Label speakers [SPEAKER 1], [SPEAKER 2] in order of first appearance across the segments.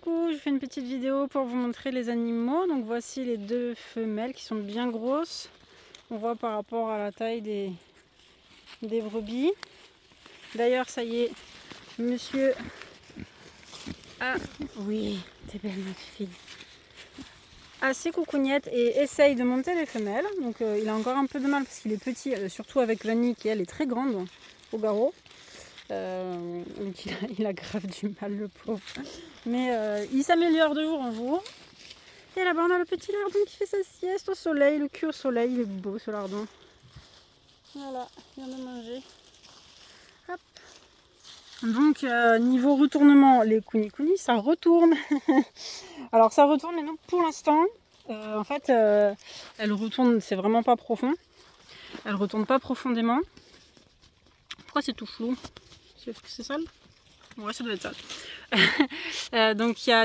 [SPEAKER 1] Coucou, je fais une petite vidéo pour vous montrer les animaux. Donc voici les deux femelles qui sont bien grosses. On voit par rapport à la taille des brebis. D'ailleurs, ça y est, monsieur... Ah oui, t'es belle ma fille. Assez coucougnette et essaye de monter les femelles. Donc il a encore un peu de mal parce qu'il est petit, surtout avec Vanille qui elle est très grande au garrot. Donc il a grave du mal le pauvre. Mais il s'améliore de jour en jour. Et là-bas on a le petit lardon qui fait sa sieste au soleil, le cul au soleil, il est beau ce lardon. Voilà, il vient de manger. Hop. Donc niveau retournement, les kounis ça retourne. Alors ça retourne, mais non pour l'instant, en fait elle retourne, c'est vraiment pas profond. Elle retourne pas profondément. Pourquoi c'est tout flou? C'est sale? Ouais, ça doit être sale. Donc il y a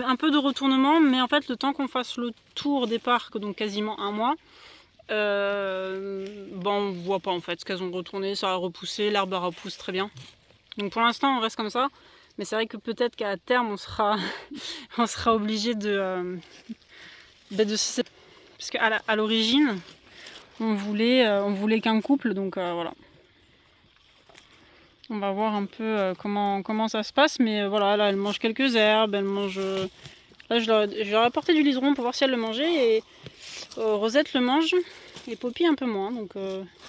[SPEAKER 1] un peu de retournement, mais en fait le temps qu'on fasse le tour des parcs, donc quasiment un mois, on voit pas en fait ce qu'elles ont retourné, ça a repoussé, l'herbe repousse très bien. Donc pour l'instant on reste comme ça, mais c'est vrai que peut-être qu'à terme on sera, on sera obligé de se séparer. Parce qu'à l'origine on voulait qu'un couple, donc voilà. On va voir un peu comment ça se passe, mais voilà, là elle mange quelques herbes, elle mange... Là je leur ai apporté du liseron pour voir si elle le mangeait, et Rosette le mange, et Poppy un peu moins, donc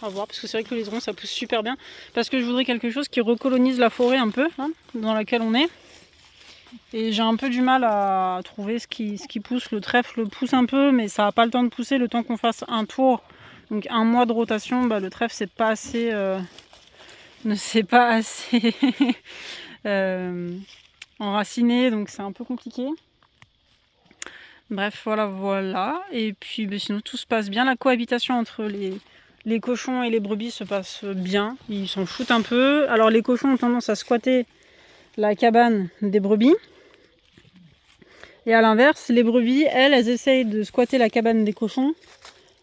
[SPEAKER 1] à voir, parce que c'est vrai que le liseron ça pousse super bien, parce que je voudrais quelque chose qui recolonise la forêt un peu, hein, dans laquelle on est. Et j'ai un peu du mal à trouver ce qui pousse. Le trèfle pousse un peu, mais ça n'a pas le temps de pousser, le temps qu'on fasse un tour, donc un mois de rotation, le trèfle c'est pas assez... ne s'est pas assez enraciné, donc c'est un peu compliqué. Bref, voilà. Et puis sinon tout se passe bien. La cohabitation entre les cochons et les brebis se passe bien. Ils s'en foutent un peu. Alors les cochons ont tendance à squatter la cabane des brebis. Et à l'inverse, les brebis, elles essayent de squatter la cabane des cochons.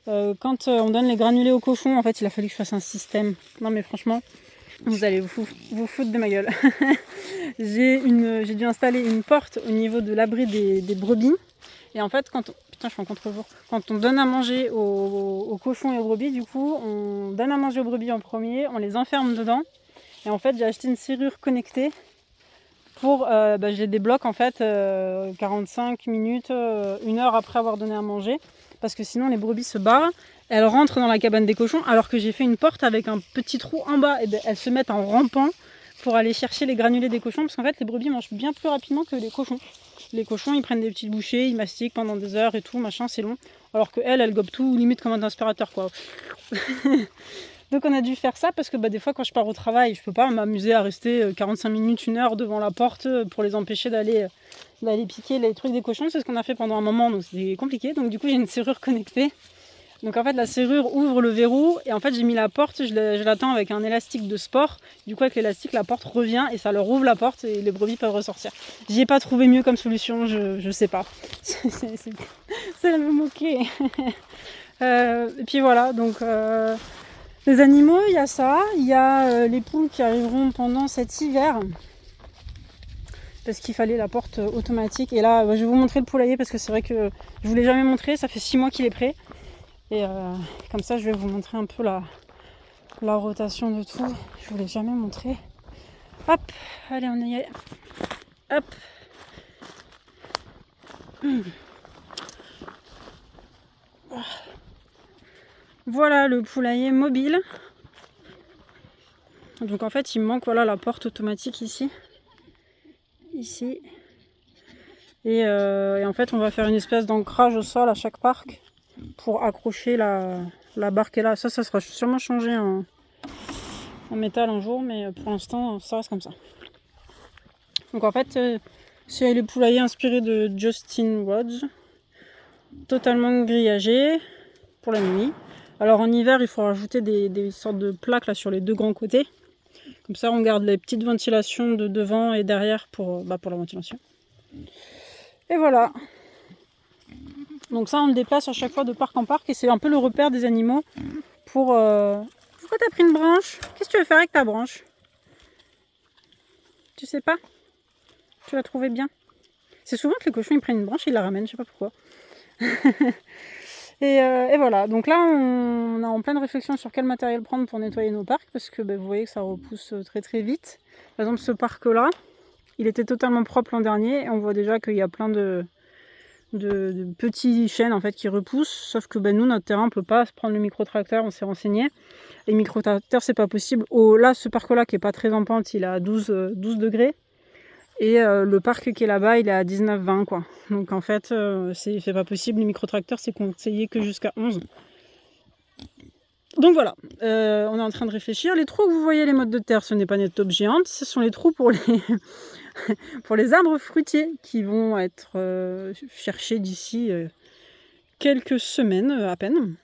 [SPEAKER 1] Quand on donne les granulés aux cochons, en fait il a fallu que je fasse un système. Non mais franchement... Vous allez vous foutre de ma gueule. J'ai dû installer une porte au niveau de l'abri des brebis. Et en fait, putain, je suis en contre-jour. Quand on donne à manger aux cochons et aux brebis, du coup, on donne à manger aux brebis en premier, on les enferme dedans. Et en fait, j'ai acheté une serrure connectée pour... je les débloque en fait 45 minutes, 1 heure après avoir donné à manger. Parce que sinon, les brebis se barrent. Elles rentrent dans la cabane des cochons alors que j'ai fait une porte avec un petit trou en bas. Et elles se mettent en rampant pour aller chercher les granulés des cochons, parce qu'en fait les brebis mangent bien plus rapidement que les cochons. Les cochons ils prennent des petites bouchées, ils mastiquent pendant des heures et tout, machin, c'est long. Alors que elles gobent tout limite comme un aspirateur quoi. Donc on a dû faire ça parce que des fois quand je pars au travail, je peux pas m'amuser à rester 45 minutes, 1 heure devant la porte pour les empêcher d'aller piquer les trucs des cochons. C'est ce qu'on a fait pendant un moment, donc c'était compliqué. Donc du coup j'ai une serrure connectée. Donc en fait la serrure ouvre le verrou et en fait j'ai mis la porte, je l'attends avec un élastique de sport. Du coup avec l'élastique la porte revient et ça leur ouvre la porte et les brebis peuvent ressortir. J'y ai pas trouvé mieux comme solution, je sais pas. C'est à me moquer. Et puis voilà, donc les animaux, il y a ça, il y a les poules qui arriveront pendant cet hiver. Parce qu'il fallait la porte automatique. Et là je vais vous montrer le poulailler parce que c'est vrai que je vous l'ai jamais montré, ça fait 6 mois qu'il est prêt. Et comme ça, je vais vous montrer un peu la rotation de tout. Je vous l'ai jamais montré. Hop, allez, on y est. Hop. Voilà le poulailler mobile. Donc en fait, il me manque la porte automatique ici. Ici. Et en fait, on va faire une espèce d'ancrage au sol à chaque parc pour accrocher la barre qui est là. Ça sera sûrement changé en métal un jour, mais pour l'instant, ça reste comme ça. Donc en fait, c'est le poulailler inspiré de Justin Rhodes, totalement grillagé pour la nuit. Alors en hiver, il faut rajouter des sortes de plaques là sur les deux grands côtés. Comme ça, on garde les petites ventilations de devant et derrière pour la ventilation. Et voilà. Donc ça, on le déplace à chaque fois de parc en parc et c'est un peu le repère des animaux pour... Pourquoi t'as pris une branche? Qu'est-ce que tu veux faire avec ta branche? Tu sais pas? Tu l'as trouvé bien? C'est souvent que les cochons ils prennent une branche et ils la ramènent, je sais pas pourquoi. Et voilà, donc là on est en pleine réflexion sur quel matériel prendre pour nettoyer nos parcs, parce que vous voyez que ça repousse très très vite. Par exemple ce parc là, il était totalement propre l'an dernier et on voit déjà qu'il y a plein de petits chênes en fait qui repoussent, sauf que nous notre terrain on peut pas prendre le micro-tracteur, on s'est renseigné. Les micro-tracteurs c'est pas possible. Là ce parc là qui est pas très en pente, il est à 12 degrés. Et le parc qui est là-bas, il est à 19-20 quoi. Donc en fait, c'est pas possible. Les micro-tracteurs, c'est conseillé que jusqu'à 11. Donc voilà, on est en train de réfléchir. Les trous que vous voyez, les mottes de terre, ce n'est pas des taupes géantes, ce sont les trous pour les, pour les arbres fruitiers qui vont être cherchés d'ici quelques semaines à peine.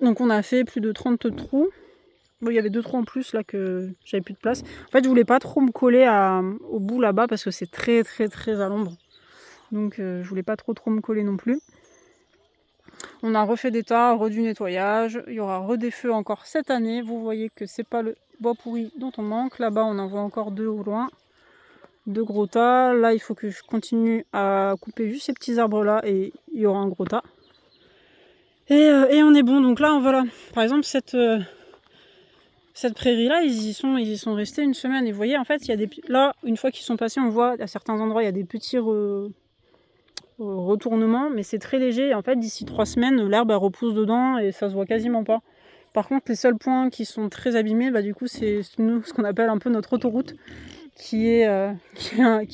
[SPEAKER 1] Donc on a fait plus de 30 trous. Bon, il y avait 2 trous en plus là que j'avais plus de place. En fait, je voulais pas trop me coller au bout là-bas parce que c'est très très très à l'ombre. Donc je voulais pas trop me coller non plus. On a refait des tas, du nettoyage. Il y aura des feux encore cette année. Vous voyez que c'est pas le bois pourri dont on manque. Là-bas, on en voit encore 2 au loin. 2 gros tas. Là, il faut que je continue à couper juste ces petits arbres là et il y aura un gros tas. Et on est bon. Donc là, voilà. Par exemple, cette prairie là, ils y sont restés une semaine. Et vous voyez, en fait, il y a là, une fois qu'ils sont passés, on voit à certains endroits, il y a des petits retournements, mais c'est très léger. Et en fait, d'ici 3 semaines, l'herbe repousse dedans et ça se voit quasiment pas. Par contre, les seuls points qui sont très abîmés, du coup, c'est ce qu'on appelle un peu notre autoroute, qui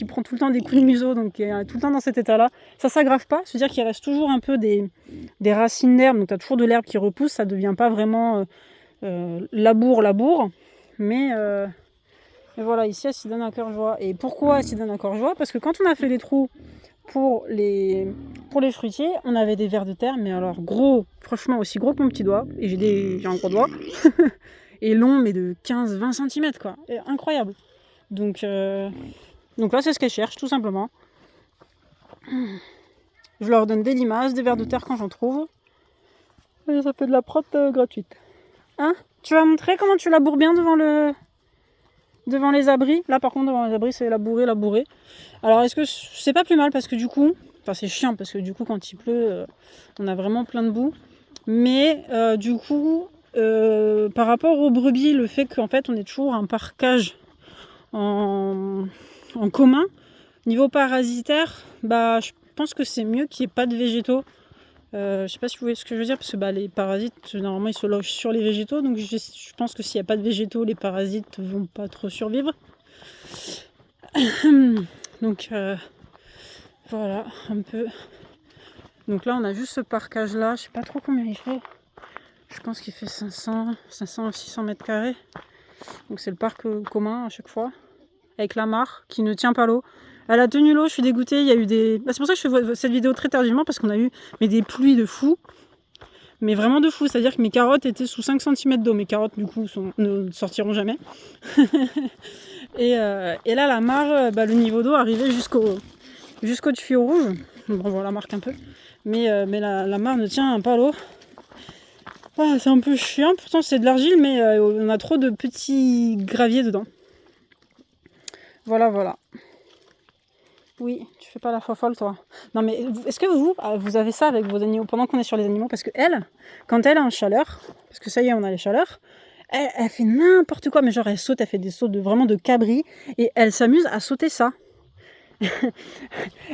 [SPEAKER 1] prend tout le temps des coups de museau, donc qui est tout le temps dans cet état-là. Ça s'aggrave pas, c'est-à-dire qu'il reste toujours un peu des racines d'herbe, donc tu as toujours de l'herbe qui repousse, ça devient pas vraiment labour, mais voilà, ici, elle s'y donne à cœur joie. Et pourquoi elle s'y donne à cœur joie? Parce que quand on a fait les trous pour les fruitiers, on avait des vers de terre, mais alors gros, franchement aussi gros que mon petit doigt, et j'ai un gros doigt, et long, mais de 15-20 cm, quoi. Et incroyable. Donc là, c'est ce qu'elles cherchent, tout simplement. Je leur donne des limaces, des vers de terre quand j'en trouve. Et ça fait de la prot gratuite. Hein? Tu vas montrer comment tu laboures bien devant les abris? Là, par contre, devant les abris, c'est labourer. Alors, est-ce que c'est pas plus mal parce que du coup, enfin, c'est chiant parce que du coup, quand il pleut, on a vraiment plein de boue. Mais du coup, par rapport aux brebis, le fait qu'en fait, on ait toujours un parcage en commun, niveau parasitaire, je pense que c'est mieux qu'il n'y ait pas de végétaux. Je sais pas si vous voyez ce que je veux dire, parce que les parasites, normalement, ils se logent sur les végétaux, donc je pense que s'il n'y a pas de végétaux, les parasites vont pas trop survivre. Donc voilà, un peu. Donc là, on a juste ce parcage-là, je sais pas trop combien il fait. Je pense qu'il fait 500 ou 600 mètres carrés. Donc c'est le parc commun à chaque fois, avec la mare qui ne tient pas l'eau. Elle a tenu l'eau, je suis dégoûtée, il y a eu des... c'est pour ça que je fais cette vidéo très tardivement, parce qu'on a eu des pluies de fou. Mais vraiment de fou, c'est-à-dire que mes carottes étaient sous 5 cm d'eau. Mes carottes, du coup, ne sortiront jamais. et là, la mare, le niveau d'eau arrivait jusqu'au tuyau rouge. Bon, on voit la marque un peu. Mais la mare ne tient pas l'eau. Ah, c'est un peu chiant, pourtant c'est de l'argile, mais on a trop de petits graviers dedans. Voilà. Oui, tu fais pas la folle, toi. Non, mais est-ce que vous avez ça avec vos animaux pendant qu'on est sur les animaux? Parce que quand elle a un chaleur, parce que ça y est, on a les chaleurs, elle fait n'importe quoi, mais genre elle saute, elle fait des sauts vraiment de cabri, et elle s'amuse à sauter ça.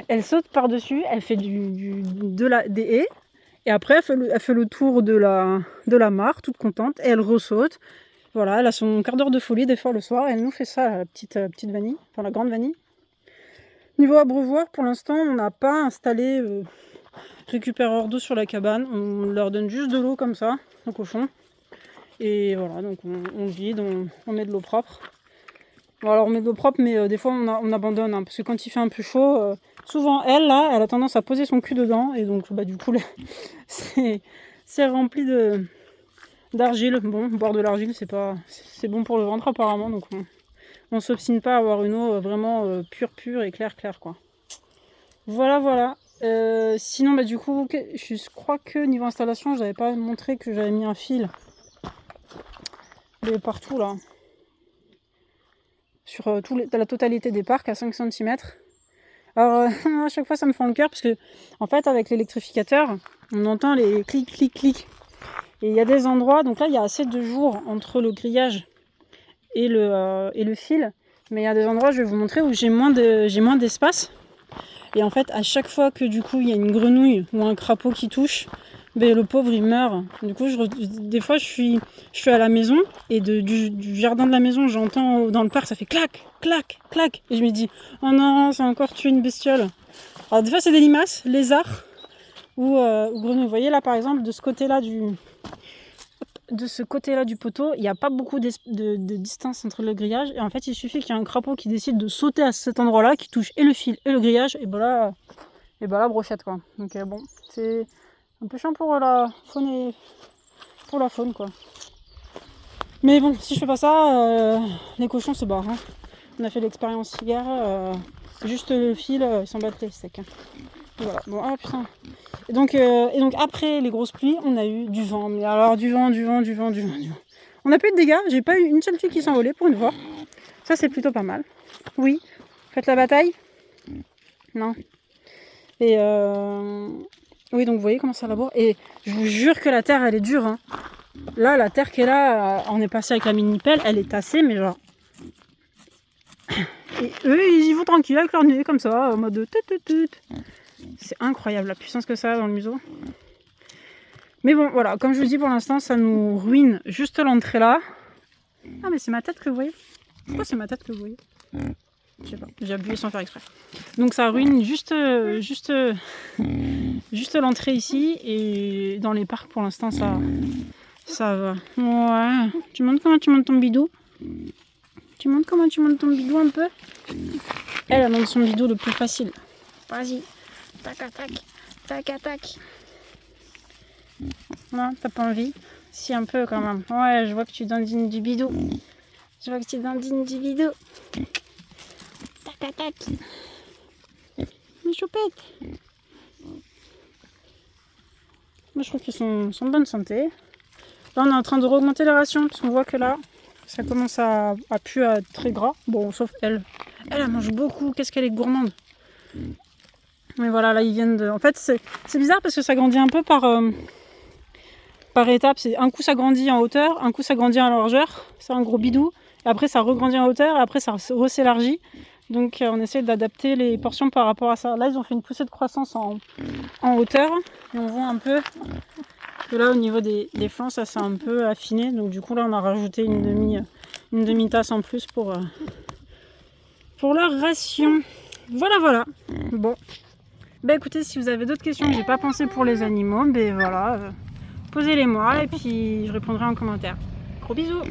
[SPEAKER 1] Elle saute par-dessus, elle fait des haies, et après elle fait le tour de la mare, toute contente, et elle ressaute. Voilà, elle a son quart d'heure de folie des fois le soir, et elle nous fait ça, la petite vanille, enfin la grande vanille. Niveau abreuvoir, pour l'instant, on n'a pas installé récupéreur d'eau sur la cabane. On leur donne juste de l'eau comme ça, aux cochons. Et voilà, donc on vide, on met de l'eau propre. Bon, alors on met de l'eau propre, mais des fois on abandonne, parce que quand il fait un peu chaud, souvent elle a tendance à poser son cul dedans, et donc du coup c'est rempli d'argile. Bon, boire de l'argile, c'est bon pour le ventre apparemment, donc on s'obstine pas à avoir une eau vraiment pure et claire quoi. Voilà. Sinon du coup, je crois que niveau installation, je n'avais pas montré que j'avais mis un fil partout là, sur la totalité des parcs à 5 cm. Alors à chaque fois ça me fend le cœur parce que en fait avec l'électrificateur on entend les clics clics clics et il y a des endroits, donc là il y a assez de jours entre le grillage et le fil, mais il y a des endroits, je vais vous montrer, où j'ai moins d'espace et en fait à chaque fois que du coup il y a une grenouille ou un crapaud qui touche, ben, le pauvre il meurt. Du coup des fois je suis à la maison et du jardin de la maison j'entends dans le parc ça fait clac clac clac et je me dis oh non c'est encore tué une bestiole. Alors des fois c'est des limaces, lézards ou grenouilles. Vous voyez là par exemple de ce côté là du poteau il n'y a pas beaucoup de distance entre le grillage et en fait il suffit qu'il y ait un crapaud qui décide de sauter à cet endroit là, qui touche et le fil et le grillage et ben là brochette quoi. Donc bon c'est un peu chiant pour la faune et pour la faune quoi. Mais bon, si je fais pas ça, les cochons se barrent. Hein. On a fait l'expérience hier, juste le fil, ils s'en battent les steaks. Hein. Voilà. Bon, ah putain. Et donc après les grosses pluies, on a eu du vent. Mais alors du vent. On n'a pas eu de dégâts, j'ai pas eu une seule fille qui s'est envolée pour une fois. Ça c'est plutôt pas mal. Oui. Faites la bataille? Non. Et oui, donc vous voyez comment ça laboure. Et je vous jure que la terre elle est dure. Hein. Là, la terre qui est là, on est passé avec la mini-pelle, elle est tassée, mais genre. Et eux, ils y vont tranquille avec leur nez comme ça, en mode tut. C'est incroyable la puissance que ça a dans le museau. Mais bon, voilà, comme je vous dis, pour l'instant, ça nous ruine juste l'entrée là. Ah, mais c'est ma tête que vous voyez? Pourquoi c'est ma tête que vous voyez? Je sais pas, j'ai appuyé sans faire exprès. Donc ça ruine juste l'entrée ici, et dans les parcs, pour l'instant, ça va. Ouais. Tu montres comment tu montes ton bidou? Tu montres comment tu montes ton bidou un peu? Elle monte son bidou le plus facile. Vas-y. Tac, tac, tac, tac. Non, t'as pas envie? Si, un peu quand même. Ouais, je vois que tu dandines du bidou. Tac, tac. Mes choupettes. Moi, je trouve qu'ils sont en bonne santé. Là, on est en train de augmenter les rations, parce qu'on voit que là, ça commence à puer à être très gras. Bon, sauf elle. Elle mange beaucoup. Qu'est-ce qu'elle est gourmande. Mais voilà, là, ils viennent de... En fait, c'est bizarre parce que ça grandit un peu par étapes. Un coup, ça grandit en hauteur, un coup, ça grandit en largeur. C'est un gros bidou. Et après, ça regrandit en hauteur, et après, ça s'élargit. Donc, on essaie d'adapter les portions par rapport à ça. Là, ils ont fait une poussée de croissance en hauteur. Et on voit un peu que là, au niveau des flancs, ça s'est un peu affiné. Donc, du coup, là, on a rajouté une demi-tasse en plus pour leur ration. Voilà. Bon. Bah écoutez, si vous avez d'autres questions que j'ai pas pensé pour les animaux, ben voilà, posez-les moi et puis je répondrai en commentaire. Gros bisous!